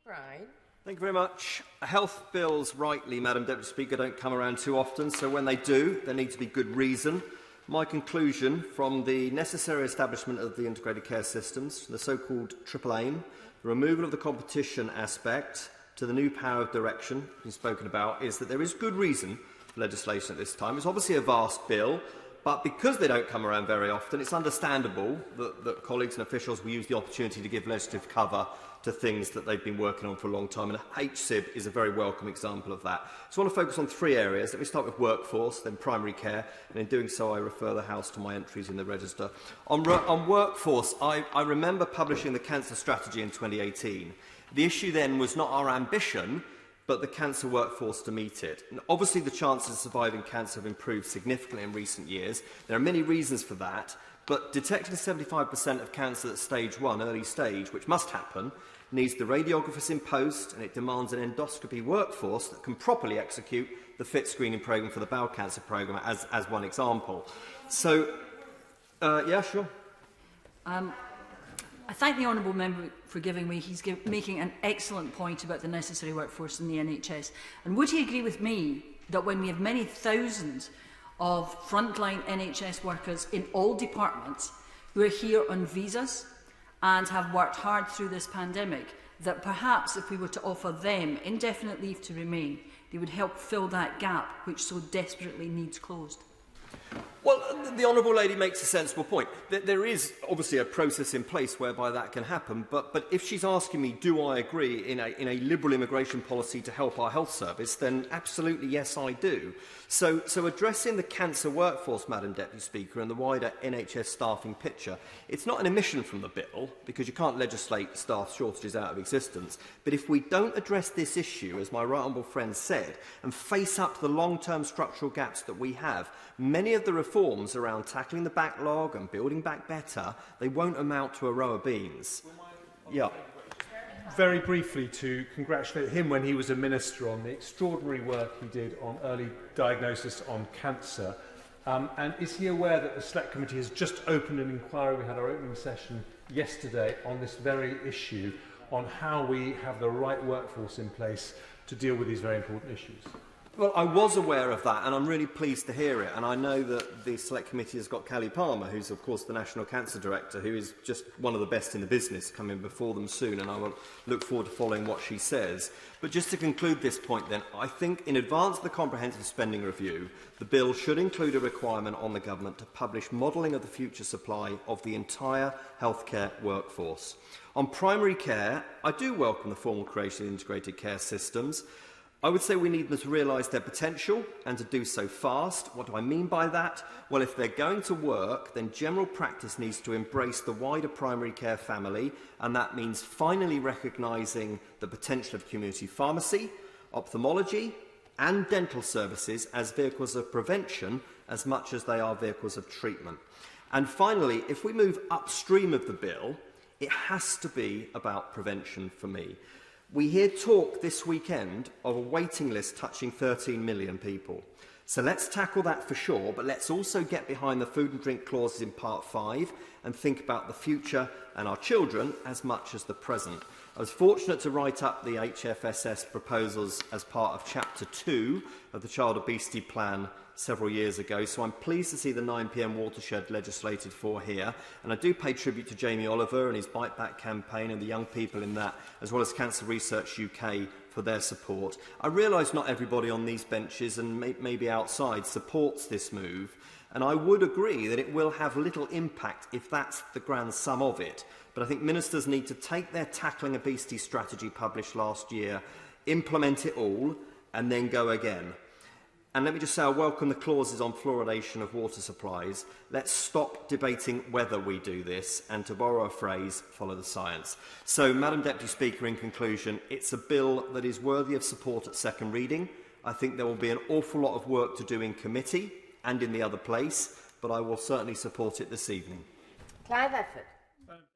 Right. Thank you very much. Health bills, rightly, Madam Deputy Speaker, don't come around too often, so when they do, there needs to be good reason. My conclusion from the necessary establishment of the integrated care systems, the so-called triple aim, the removal of the competition aspect to the new power of direction being spoken about, is that there is good reason for legislation at this time. It's obviously a vast bill, but because they don't come around very often, it's understandable that colleagues and officials will use the opportunity to give legislative cover to things that they've been working on for a long time, and HSIB is a very welcome example of that. So I want to focus on three areas. Let me start with workforce, then primary care, and in doing so I refer the House to my entries in the register. On workforce, I remember publishing the cancer strategy in 2018. The issue then was not our ambition, but the cancer workforce to meet it. And obviously the chances of surviving cancer have improved significantly in recent years. There are many reasons for that, but detecting 75% of cancer at stage 1, early stage, which must happen, needs the radiographers in post, and it demands an endoscopy workforce that can properly execute the FIT screening programme for the bowel cancer programme, as one example. So, yeah, sure. I thank the honourable member for giving me. He's making an excellent point about the necessary workforce in the NHS. And would he agree with me that when we have many thousands of frontline NHS workers in all departments who are here on visas and have worked hard through this pandemic, that perhaps if we were to offer them indefinite leave to remain, they would help fill that gap which so desperately needs closed? Well, the honourable lady makes a sensible point. There is obviously a process in place whereby that can happen, but if she's asking me, do I agree in a liberal immigration policy to help our health service, then absolutely yes, I do. So addressing the cancer workforce, Madam Deputy Speaker, and the wider NHS staffing picture, it's not an omission from the bill, because you can't legislate staff shortages out of existence. But if we don't address this issue, as my right honourable friend said, and face up to the long-term structural gaps that we have, many of the reforms around tackling the backlog and building back better, they won't amount to a row of beans. Yeah. Very briefly, to congratulate him when he was a minister on the extraordinary work he did on early diagnosis on cancer. And is he aware that the Select Committee has just opened an inquiry? We had our opening session yesterday on this very issue, on how we have the right workforce in place to deal with these very important issues. Well, I was aware of that, and I'm really pleased to hear it. And I know that the Select Committee has got Callie Palmer, who's, of course, the National Cancer Director, who is just one of the best in the business, coming before them soon, and I will look forward to following what she says. But just to conclude this point, then, I think in advance of the Comprehensive Spending Review, the bill should include a requirement on the Government to publish modelling of the future supply of the entire healthcare workforce. On primary care, I do welcome the formal creation of integrated care systems. I would say we need them to realise their potential and to do so fast. What do I mean by that? Well, if they're going to work, then general practice needs to embrace the wider primary care family, and that means finally recognising the potential of community pharmacy, ophthalmology and dental services as vehicles of prevention as much as they are vehicles of treatment. And finally, if we move upstream of the bill, it has to be about prevention for me. We hear talk this weekend of a waiting list touching 13 million people. So let's tackle that for sure, but let's also get behind the food and drink clauses in Part 5 and think about the future and our children as much as the present. I was fortunate to write up the HFSS proposals as part of Chapter 2 of the Child Obesity Plan several years ago, so I'm pleased to see the 9 PM watershed legislated for here, and I do pay tribute to Jamie Oliver and his Bite Back campaign and the young people in that, as well as Cancer Research UK for their support. I realise not everybody on these benches and maybe outside supports this move, and I would agree that it will have little impact if that's the grand sum of it, but I think ministers need to take their tackling obesity strategy published last year, implement it all, and then go again. And let me just say I welcome the clauses on fluoridation of water supplies. Let's stop debating whether we do this and, to borrow a phrase, follow the science. So, Madam Deputy Speaker, in conclusion, it's a bill that is worthy of support at second reading. I think there will be an awful lot of work to do in committee and in the other place, but I will certainly support it this evening. Clive Efford.